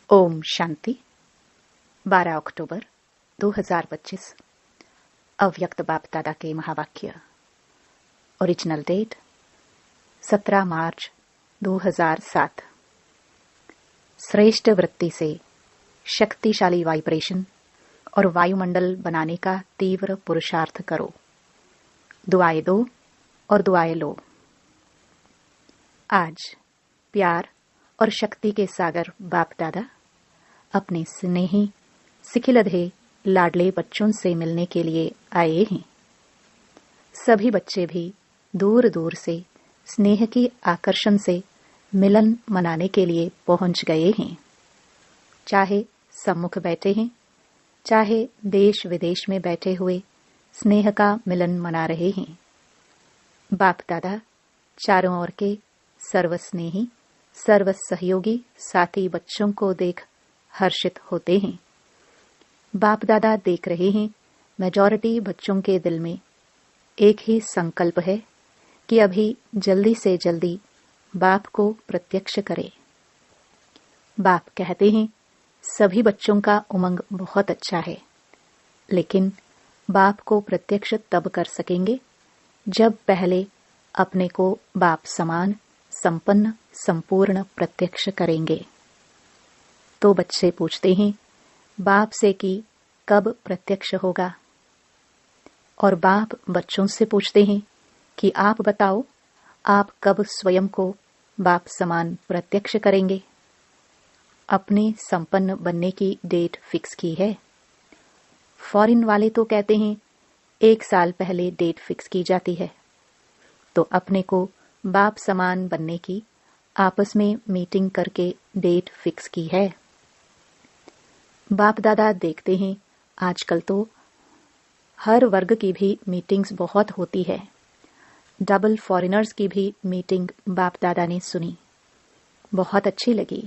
ओम शांति। 12 अक्टूबर 2025। अव्यक्त बाप दादा के महावाक्य। ओरिजिनल डेट 17 मार्च 2007। श्रेष्ठ वृत्ति से शक्तिशाली वाइब्रेशन और वायुमंडल बनाने का तीव्र पुरुषार्थ करो। दुआएं दो और दुआएं लो। आज प्यार और शक्ति के सागर बाप दादा अपने स्नेही सिखिलधे लाडले बच्चों से मिलने के लिए आए हैं। सभी बच्चे भी दूर दूर से स्नेह की आकर्षण से मिलन मनाने के लिए पहुंच गए हैं। चाहे सम्मुख बैठे हैं, चाहे देश विदेश में बैठे हुए स्नेह का मिलन मना रहे हैं। बाप दादा चारों ओर के सर्वस्नेही सर्व सहयोगी साथी बच्चों को देख हर्षित होते हैं। बाप दादा देख रहे हैं मेजॉरिटी बच्चों के दिल में एक ही संकल्प है कि अभी जल्दी से जल्दी बाप को प्रत्यक्ष करें। बाप कहते हैं सभी बच्चों का उमंग बहुत अच्छा है, लेकिन बाप को प्रत्यक्ष तब कर सकेंगे जब पहले अपने को बाप समान संपन्न संपूर्ण प्रत्यक्ष करेंगे। तो बच्चे पूछते हैं बाप से कि कब प्रत्यक्ष होगा, और बाप बच्चों से पूछते हैं कि आप बताओ आप कब स्वयं को बाप समान प्रत्यक्ष करेंगे। अपने संपन्न बनने की डेट फिक्स की है। फॉरेन वाले तो कहते हैं 1 साल पहले डेट फिक्स की जाती है। तो अपने को बाप समान बनने की आपस में मीटिंग करके डेट फिक्स की है। बाप दादा देखते हैं आजकल तो हर वर्ग की भी मीटिंग्स बहुत होती है। डबल फॉरेनर्स की भी मीटिंग बाप दादा ने सुनी, बहुत अच्छी लगी।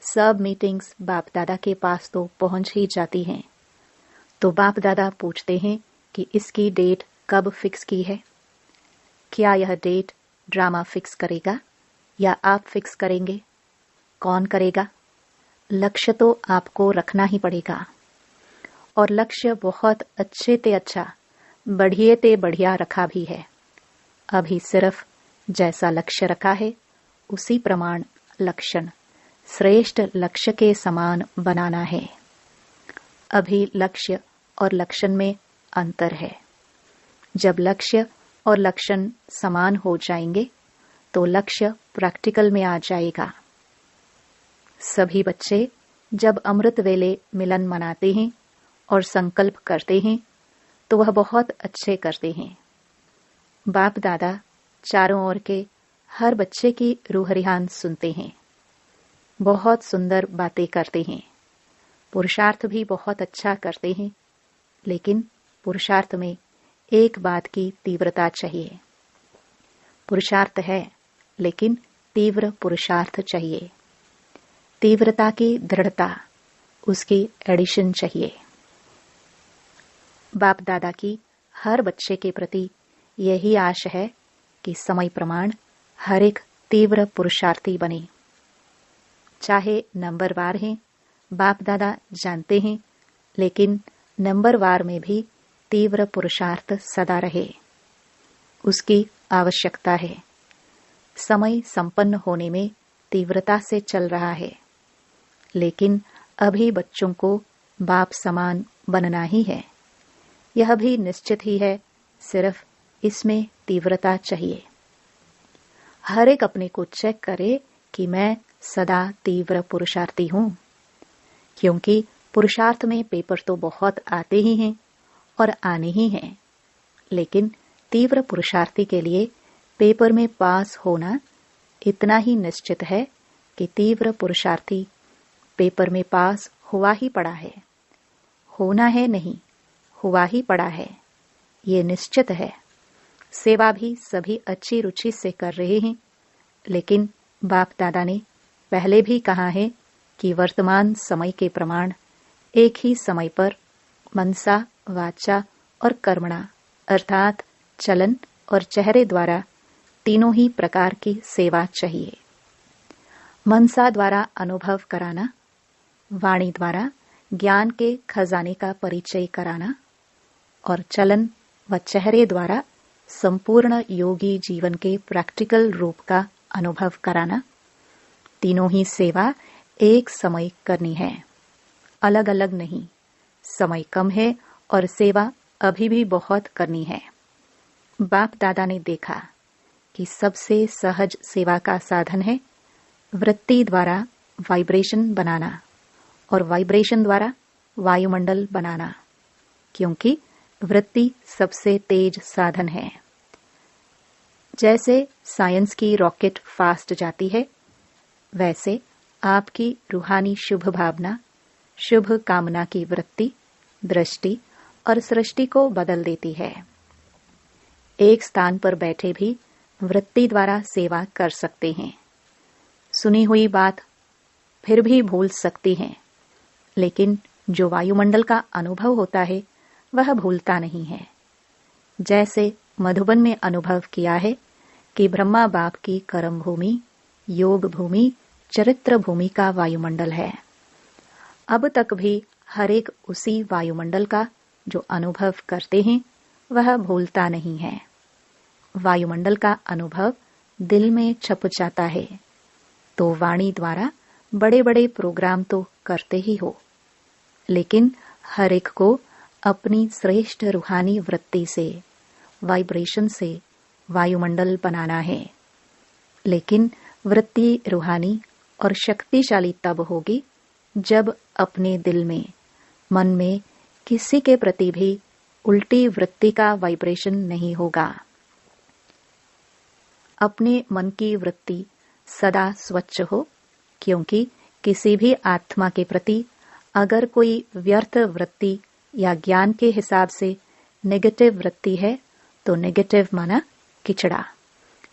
सब मीटिंग्स बाप दादा के पास तो पहुंच ही जाती हैं। तो बाप दादा पूछते हैं कि इसकी डेट कब फिक्स की है। क्या यह डेट ड्रामा फिक्स करेगा या आप फिक्स करेंगे? कौन करेगा? लक्ष्य तो आपको रखना ही पड़ेगा, और लक्ष्य बहुत अच्छे ते अच्छा बढ़िए ते बढ़िया रखा भी है। अभी सिर्फ जैसा लक्ष्य रखा है उसी प्रमाण लक्षण श्रेष्ठ लक्ष्य के समान बनाना है। अभी लक्ष्य और लक्षण में अंतर है। जब लक्ष्य और लक्षण समान हो जाएंगे तो लक्ष्य प्रैक्टिकल में आ जाएगा। सभी बच्चे जब अमृत वेले मिलन मनाते हैं और संकल्प करते हैं तो वह बहुत अच्छे करते हैं। बाप दादा चारों ओर के हर बच्चे की रूह रिहान सुनते हैं, बहुत सुंदर बातें करते हैं, पुरुषार्थ भी बहुत अच्छा करते हैं। लेकिन पुरुषार्थ में एक बात की तीव्रता चाहिए। पुरुषार्थ है, लेकिन तीव्र पुरुषार्थ चाहिए। तीव्रता की दृढ़ता, उसकी एडिशन चाहिए। बाप दादा की हर बच्चे के प्रति यही आश है कि समय प्रमाण हर एक तीव्र पुरुषार्थी बने। चाहे नंबरवार हैं, बाप दादा जानते हैं, लेकिन नंबरवार में भी तीव्र पुरुषार्थ सदा रहे, उसकी आवश्यकता है। समय संपन्न होने में तीव्रता से चल रहा है, लेकिन अभी बच्चों को बाप समान बनना ही है। यह भी निश्चित ही है, सिर्फ इसमें तीव्रता चाहिए। हर एक अपने को चेक करे कि मैं सदा तीव्र पुरुषार्थी हूं, क्योंकि पुरुषार्थ में पेपर तो बहुत आते ही हैं और आने ही हैं, लेकिन तीव्र पुरुषार्थी के लिए पेपर में पास होना इतना ही निश्चित है कि तीव्र पुरुषार्थी पेपर में पास हुआ ही पड़ा है। होना है नहीं, हुआ ही पड़ा है, ये निश्चित है। सेवा भी सभी अच्छी रुचि से कर रहे हैं, लेकिन बाप दादा ने पहले भी कहा है कि वर्तमान समय के प्रमाण एक ही समय पर मनसा वाचा और कर्मणा अर्थात चलन और चेहरे द्वारा तीनों ही प्रकार की सेवा चाहिए। मनसा द्वारा अनुभव कराना, वाणी द्वारा ज्ञान के खजाने का परिचय कराना और चलन व चेहरे द्वारा संपूर्ण योगी जीवन के प्रैक्टिकल रूप का अनुभव कराना, तीनों ही सेवा एक समय करनी है, अलग अलग नहीं। समय कम है और सेवा अभी भी बहुत करनी है। बाप दादा ने देखा कि सबसे सहज सेवा का साधन है वृत्ति द्वारा वाइब्रेशन बनाना और वाइब्रेशन द्वारा वायुमंडल बनाना, क्योंकि वृत्ति सबसे तेज साधन है। जैसे साइंस की रॉकेट फास्ट जाती है, वैसे आपकी रूहानी शुभ भावना, शुभ कामना की वृत्ति, दृष्टि और सृष्टि को बदल देती है। एक स्थान पर बैठे भी वृत्ति द्वारा सेवा कर सकते हैं। सुनी हुई बात फिर भी भूल सकती हैं, लेकिन जो वायुमंडल का अनुभव होता है वह भूलता नहीं है। जैसे मधुबन में अनुभव किया है कि ब्रह्मा बाप की कर्म भूमि, योग भूमि, चरित्र भूमि का वायुमंडल है। अब तक भी हर एक उसी वायुमंडल का जो अनुभव करते हैं वह भूलता नहीं है। वायुमंडल का अनुभव दिल में छप जाता है, तो वाणी द्वारा बड़े बड़े प्रोग्राम तो करते ही हो, लेकिन हर एक को अपनी श्रेष्ठ रूहानी वृत्ति से, वाइब्रेशन से वायुमंडल बनाना है। लेकिन वृत्ति रूहानी और शक्तिशाली तब होगी जब अपने दिल में, मन में किसी के प्रति भी उल्टी वृत्ति का वाइब्रेशन नहीं होगा। अपने मन की वृत्ति सदा स्वच्छ हो, क्योंकि किसी भी आत्मा के प्रति अगर कोई व्यर्थ वृत्ति या ज्ञान के हिसाब से नेगेटिव वृत्ति है तो नेगेटिव माना किचड़ा।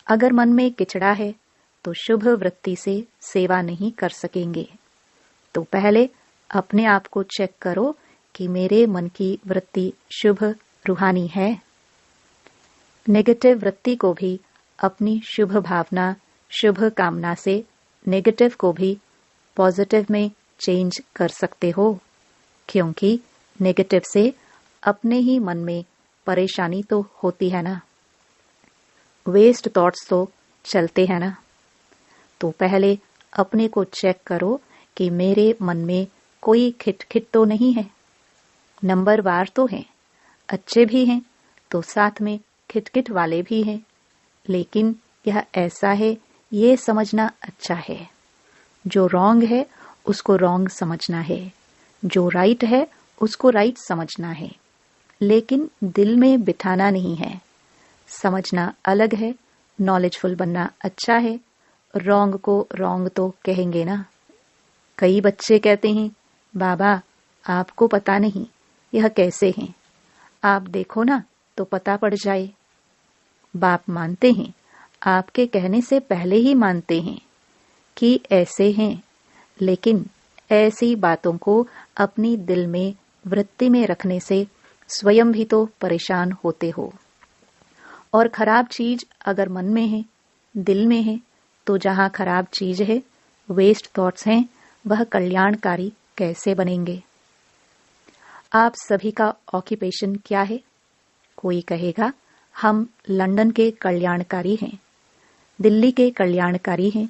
अगर मन में किचड़ा है तो शुभ वृत्ति से सेवा नहीं कर सकेंगे। तो पहले अपने आप को चेक करो कि मेरे मन की वृत्ति शुभ रूहानी है। नेगेटिव वृत्ति को भी अपनी शुभ भावना, शुभ कामना से नेगेटिव को भी पॉजिटिव में चेंज कर सकते हो, क्योंकि नेगेटिव से अपने ही मन में परेशानी तो होती है ना, वेस्ट थॉट्स तो चलते हैं ना। तो पहले अपने को चेक करो कि मेरे मन में कोई खिटखिट तो नहीं है। नंबरवार तो हैं, अच्छे भी हैं, तो साथ में खिटखिट वाले भी हैं, लेकिन यह ऐसा है ये समझना अच्छा है। जो रॉन्ग है उसको रॉन्ग समझना है, जो राइट है उसको राइट समझना है, लेकिन दिल में बिठाना नहीं है। समझना अलग है, नॉलेजफुल बनना अच्छा है, रॉन्ग को रॉन्ग तो कहेंगे ना। कई बच्चे कहते हैं, बाबा आपको पता नहीं यह कैसे हैं, आप देखो ना तो पता पड़ जाए। बाप मानते हैं, आपके कहने से पहले ही मानते हैं कि ऐसे हैं, लेकिन ऐसी बातों को अपनी दिल में वृत्ति में रखने से स्वयं भी तो परेशान होते हो। और खराब चीज अगर मन में है, दिल में है, तो जहां खराब चीज है, वेस्ट थॉट्स हैं, वह कल्याणकारी कैसे बनेंगे? आप सभी का ऑक्यूपेशन क्या है? कोई कहेगा हम लंदन के कल्याणकारी हैं, दिल्ली के कल्याणकारी हैं,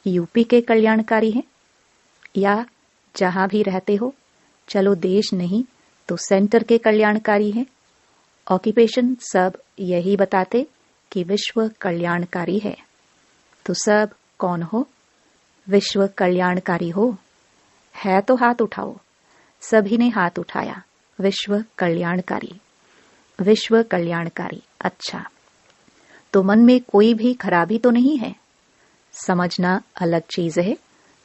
यूपी के कल्याणकारी हैं, या जहां भी रहते हो, चलो देश नहीं तो सेंटर के कल्याणकारी हैं। ऑक्यूपेशन सब यही बताते कि विश्व कल्याणकारी है। तो सब कौन हो? विश्व कल्याणकारी हो। है तो हाथ उठाओ। सभी ने हाथ उठाया। विश्व कल्याणकारी, विश्व कल्याणकारी। अच्छा, तो मन में कोई भी खराबी तो नहीं है। समझना अलग चीज है।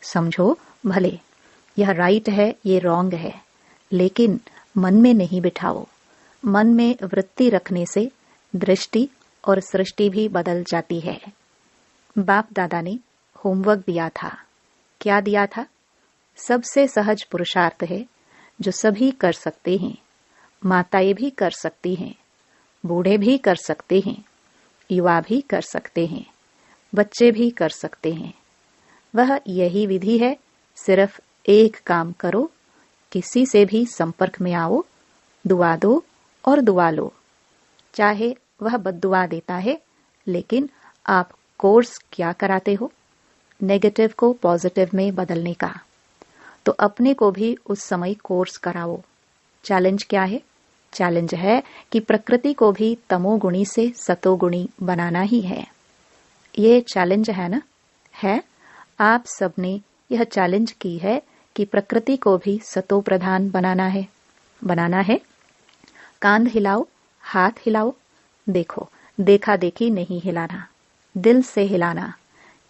समझो भले यह राइट है, ये रॉन्ग है, लेकिन मन में नहीं बिठाओ। मन में वृत्ति रखने से दृष्टि और सृष्टि भी बदल जाती है। बाप दादा ने होमवर्क दिया था। क्या दिया था? सबसे सहज पुरुषार्थ है जो सभी कर सकते हैं। माताएं भी कर सकती हैं, बूढ़े भी कर सकते हैं, युवा भी कर सकते हैं, बच्चे भी कर सकते हैं। वह यही विधि है, सिर्फ एक काम करो, किसी से भी संपर्क में आओ, दुआ दो और दुआ लो। चाहे वह बद्दुआ देता है, लेकिन आप कोर्स क्या कराते हो? नेगेटिव को पॉजिटिव में बदलने का। तो अपने को भी उस समय कोर्स कराओ। चैलेंज क्या है? चैलेंज है कि प्रकृति को भी तमोगुणी से सतोगुणी बनाना ही है। ये चैलेंज है ना? है। आप सबने यह चैलेंज की है कि प्रकृति को भी सतो प्रधान बनाना है। कांध हिलाओ, हाथ हिलाओ। देखो, देखा देखी नहीं हिलाना, दिल से हिलाना,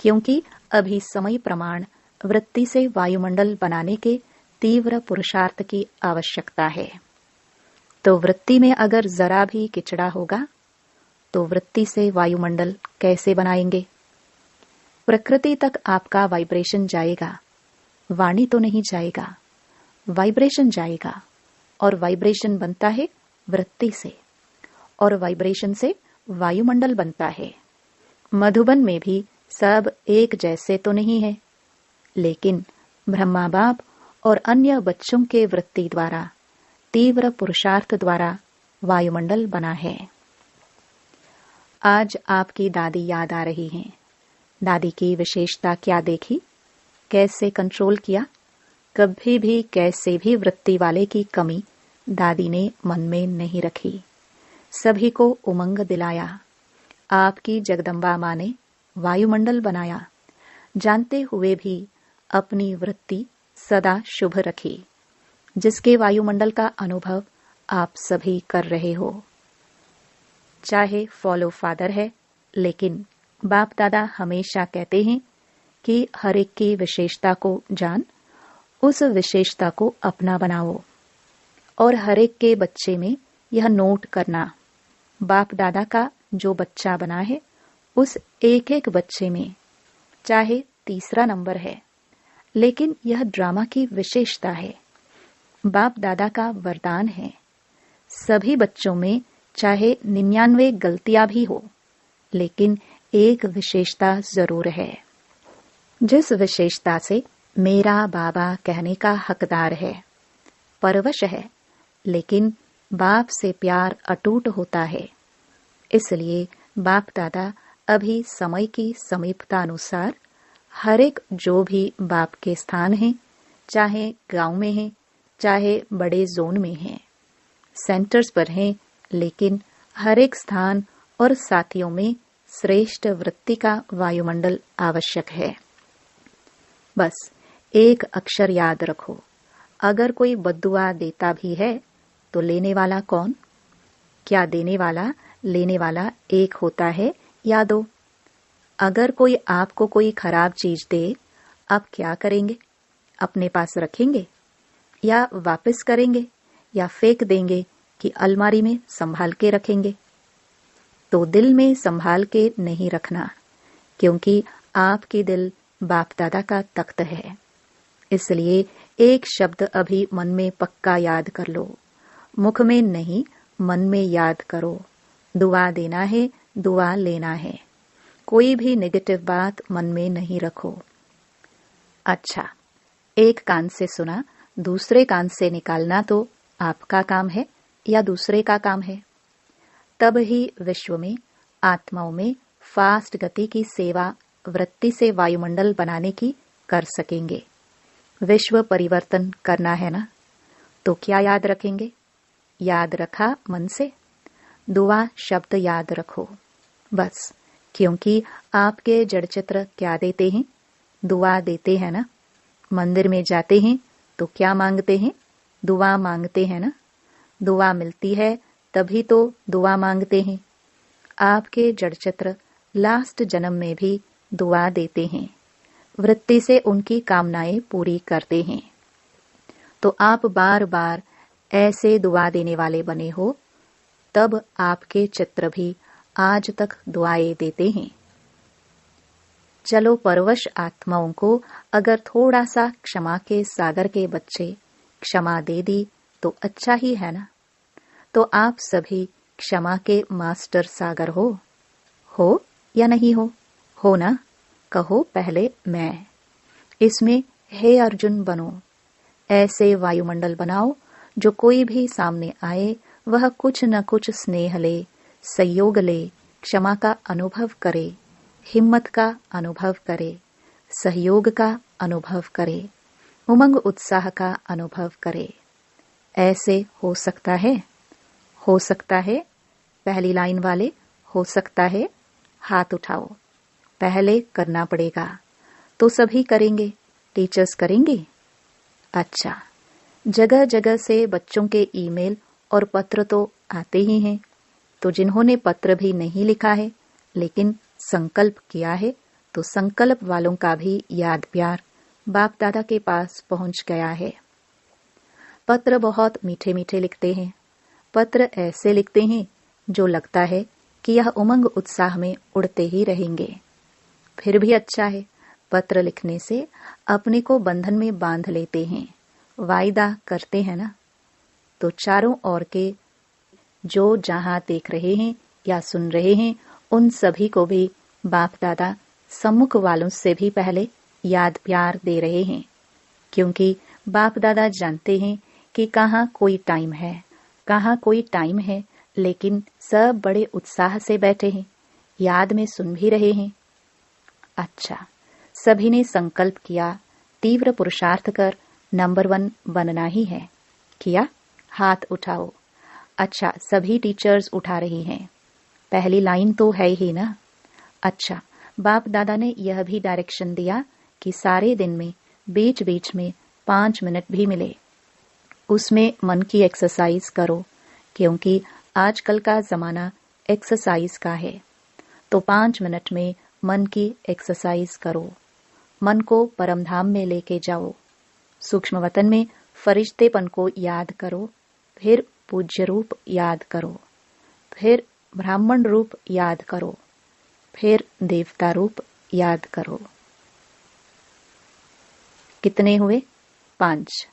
क्योंकि अभी समय प्रमाण वृत्ति से वायुमंडल बनाने के तीव्र पुरुषार्थ की आवश्यकता है। तो वृत्ति में अगर जरा भी किचड़ा होगा तो वृत्ति से वायुमंडल कैसे बनाएंगे? प्रकृति तक आपका वाइब्रेशन जाएगा, वाणी तो नहीं जाएगा, वाइब्रेशन जाएगा। और वाइब्रेशन बनता है वृत्ति से, और वाइब्रेशन से वायुमंडल बनता है। मधुबन में भी सब एक जैसे तो नहीं है, लेकिन ब्रह्मा बाप और अन्य बच्चों के वृत्ति द्वारा, तीव्र पुरुषार्थ द्वारा वायुमंडल बना है। आज आपकी दादी याद आ रही हैं। दादी की विशेषता क्या देखी? कैसे कंट्रोल किया? कभी भी कैसे भी वृत्ति वाले की कमी दादी ने मन में नहीं रखी। सभी को उमंग दिलाया। आपकी जगदम्बा माँ ने वायुमंडल बनाया, जानते हुए भी अपनी वृत्ति सदा शुभ रखी, जिसके वायुमंडल का अनुभव आप सभी कर रहे हो। चाहे फॉलो फादर है, लेकिन बाप दादा हमेशा कहते हैं कि हर एक की विशेषता को जान, उस विशेषता को अपना बनाओ। और हर एक के बच्चे में यह नोट करना, बाप दादा का जो बच्चा बना है, उस एक एक बच्चे में चाहे तीसरा नंबर है, लेकिन यह ड्रामा की विशेषता है, बाप दादा का वरदान है। सभी बच्चों में चाहे 99 गलतियां भी हो, लेकिन एक विशेषता जरूर है, जिस विशेषता से मेरा बाबा कहने का हकदार है। परवश है, लेकिन बाप से प्यार अटूट होता है। इसलिए बाप दादा अभी समय की समीपता अनुसार हर एक जो भी बाप के स्थान हैं, चाहे गांव में हैं, चाहे बड़े जोन में हैं, सेंटर्स पर हैं, लेकिन हर एक स्थान और साथियों में श्रेष्ठ वृत्ति का वायुमंडल आवश्यक है। बस एक अक्षर याद रखो, अगर कोई बद्दुआ देता भी है तो लेने वाला कौन? क्या देने वाला लेने वाला एक होता है या दो? अगर कोई आपको कोई खराब चीज दे, आप क्या करेंगे? अपने पास रखेंगे या वापस करेंगे या फेंक देंगे कि अलमारी में संभाल के रखेंगे? तो दिल में संभाल के नहीं रखना, क्योंकि आपके दिल बाप दादा का तख्त है। इसलिए एक शब्द अभी मन में पक्का याद कर लो, मुख में नहीं, मन में याद करो। दुआ देना है, दुआ लेना है। कोई भी नेगेटिव बात मन में नहीं रखो। अच्छा, एक कान से सुना, दूसरे कान से निकालना तो आपका काम है या दूसरे का काम है? तब ही विश्व में, आत्माओं में फास्ट गति की सेवा वृत्ति से वायुमंडल बनाने की कर सकेंगे। विश्व परिवर्तन करना है ना? तो क्या याद रखेंगे? याद रखा मन से? दुआ शब्द याद रखो बस, क्योंकि आपके जड़ चित्र क्या देते हैं? दुआ देते हैं ना। मंदिर में जाते हैं तो क्या मांगते हैं? दुआ मांगते हैं ना। दुआ मिलती है तभी तो दुआ मांगते हैं। आपके जड़ चित्र लास्ट जन्म में भी दुआ देते हैं, वृत्ति से उनकी कामनाएं पूरी करते हैं। तो आप बार बार ऐसे दुआ देने वाले बने हो, तब आपके चित्र भी आज तक दुआएं देते हैं। चलो, परवश आत्माओं को अगर थोड़ा सा क्षमा के सागर के बच्चे क्षमा दे दी तो अच्छा ही है ना। तो आप सभी क्षमा के मास्टर सागर हो या नहीं हो? हो ना? कहो पहले मैं। इसमें हे अर्जुन बनो, ऐसे वायुमंडल बनाओ जो कोई भी सामने आए वह कुछ न कुछ स्नेह ले, सहयोग ले, क्षमा का अनुभव करे, हिम्मत का अनुभव करे, सहयोग का अनुभव करे, उमंग उत्साह का अनुभव करे। ऐसे हो सकता है? हो सकता है? पहली लाइन वाले हो सकता है, हाथ उठाओ। पहले करना पड़ेगा, तो सभी करेंगे, टीचर्स करेंगे। अच्छा, जगह जगह से बच्चों के ईमेल और पत्र तो आते ही हैं, तो जिन्होंने पत्र भी नहीं लिखा है लेकिन संकल्प किया है, तो संकल्प वालों का भी याद प्यार बाप दादा के पास पहुंच गया है। पत्र बहुत मीठे मीठे लिखते हैं, पत्र ऐसे लिखते हैं जो लगता है कि यह उमंग उत्साह में उड़ते ही रहेंगे। फिर भी अच्छा है, पत्र लिखने से अपने को बंधन में बांध लेते हैं, वायदा करते हैं ना। तो चारों ओर के जो जहां देख रहे हैं या सुन रहे हैं, उन सभी को भी बाप दादा सम्मुख वालों से भी पहले याद प्यार दे रहे हैं, क्योंकि बाप दादा जानते हैं कि कहाँ कोई टाइम है, कहाँ कोई टाइम है, लेकिन सब बड़े उत्साह से बैठे हैं, याद में सुन भी रहे हैं। अच्छा, सभी ने संकल्प किया, तीव्र पुरुषार्थ कर नंबर 1 बनना ही है। किया? हाथ उठाओ। अच्छा, सभी टीचर्स उठा रही हैं। पहली लाइन तो है ही ना। अच्छा, बाप दादा ने यह भी डायरेक्शन दिया कि सारे दिन में बीच बीच में 5 मिनट भी मिले, उसमें मन की एक्सरसाइज करो, क्योंकि आजकल का जमाना एक्सरसाइज का है। तो 5 मिनट में मन की एक्सरसाइज करो, मन को परमधाम में लेके जाओ, सूक्ष्म वतन में फरिश्तेपन को याद करो, फिर पूज्य रूप याद करो, फिर ब्राह्मण रूप याद करो, फिर देवता रूप याद करो। कितने हुए? 5।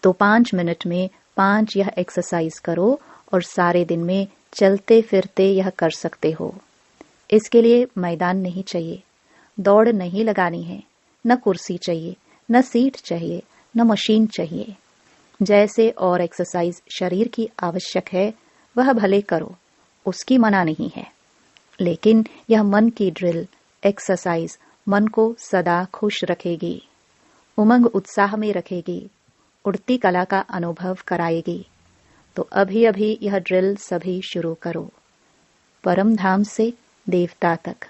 तो 5 मिनट में 5 यह एक्सरसाइज करो और सारे दिन में चलते फिरते यह कर सकते हो। इसके लिए मैदान नहीं चाहिए, दौड़ नहीं लगानी है, न कुर्सी चाहिए, न सीट चाहिए, न मशीन चाहिए। जैसे और एक्सरसाइज शरीर की आवश्यक है वह भले करो, उसकी मना नहीं है, लेकिन यह मन की ड्रिल एक्सरसाइज मन को सदा खुश रखेगी, उमंग उत्साह में रखेगी, उड़ती कला का अनुभव कराएगी। तो अभी अभी यह ड्रिल सभी शुरू करो, परम धाम से देवता तक।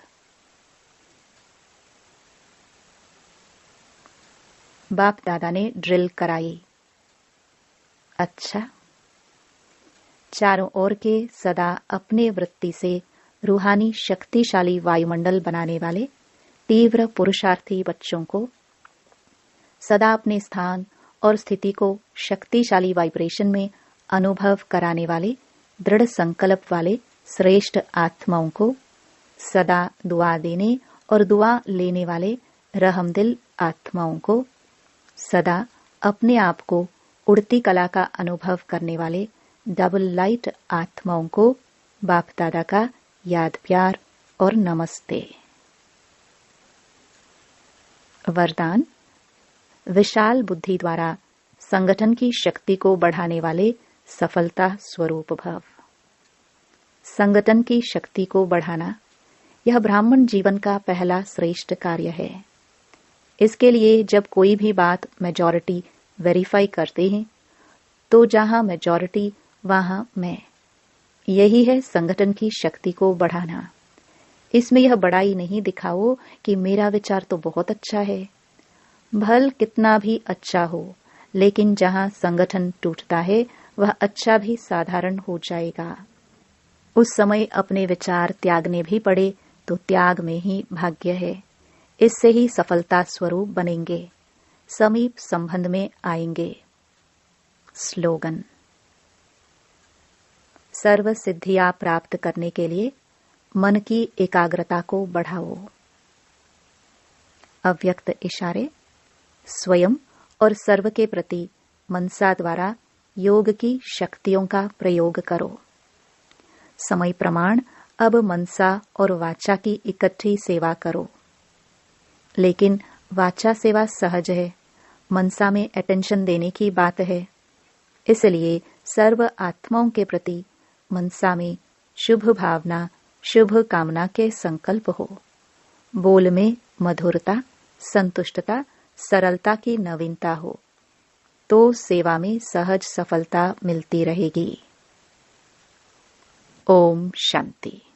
बाप दादा ने ड्रिल कराई। अच्छा, चारों ओर के सदा अपने वृत्ति से रूहानी शक्तिशाली वायुमंडल बनाने वाले तीव्र पुरुषार्थी बच्चों को सदा अपने स्थान और स्थिति को शक्तिशाली वाइब्रेशन में अनुभव कराने वाले दृढ़ संकल्प वाले श्रेष्ठ आत्माओं को सदा दुआ देने और दुआ लेने वाले रहमदिल आत्माओं को सदा अपने आप को उड़ती कला का अनुभव करने वाले डबल लाइट आत्माओं को बाप दादा का याद प्यार और नमस्ते। वरदान: विशाल बुद्धि द्वारा संगठन की शक्ति को बढ़ाने वाले सफलता स्वरूप भव। संगठन की शक्ति को बढ़ाना यह ब्राह्मण जीवन का पहला श्रेष्ठ कार्य है। इसके लिए जब कोई भी बात मेजॉरिटी वेरीफाई करते हैं तो जहां मेजॉरिटी वहां मैं, यही है संगठन की शक्ति को बढ़ाना। इसमें यह बड़ाई नहीं दिखाओ कि मेरा विचार तो बहुत अच्छा है, भल कितना भी अच्छा हो, लेकिन जहां संगठन टूटता है वह अच्छा भी साधारण हो जाएगा। उस समय अपने विचार त्यागने भी पड़े तो त्याग में ही भाग्य है। इससे ही सफलता स्वरूप बनेंगे, समीप संबंध में आएंगे। स्लोगन: सर्व सिद्धियां प्राप्त करने के लिए मन की एकाग्रता को बढ़ाओ। अव्यक्त इशारे: स्वयं और सर्व के प्रति मनसा द्वारा योग की शक्तियों का प्रयोग करो। समय प्रमाण: अब मनसा और वाचा की इकट्ठी सेवा करो, लेकिन वाचा सेवा सहज है, मनसा में अटेंशन देने की बात है। इसलिए सर्व आत्माओं के प्रति मनसा में शुभ भावना, शुभ कामना के संकल्प हो। बोल में मधुरता, संतुष्टता, सरलता की नवीनता हो, तो सेवा में सहज सफलता मिलती रहेगी। ओम शांति।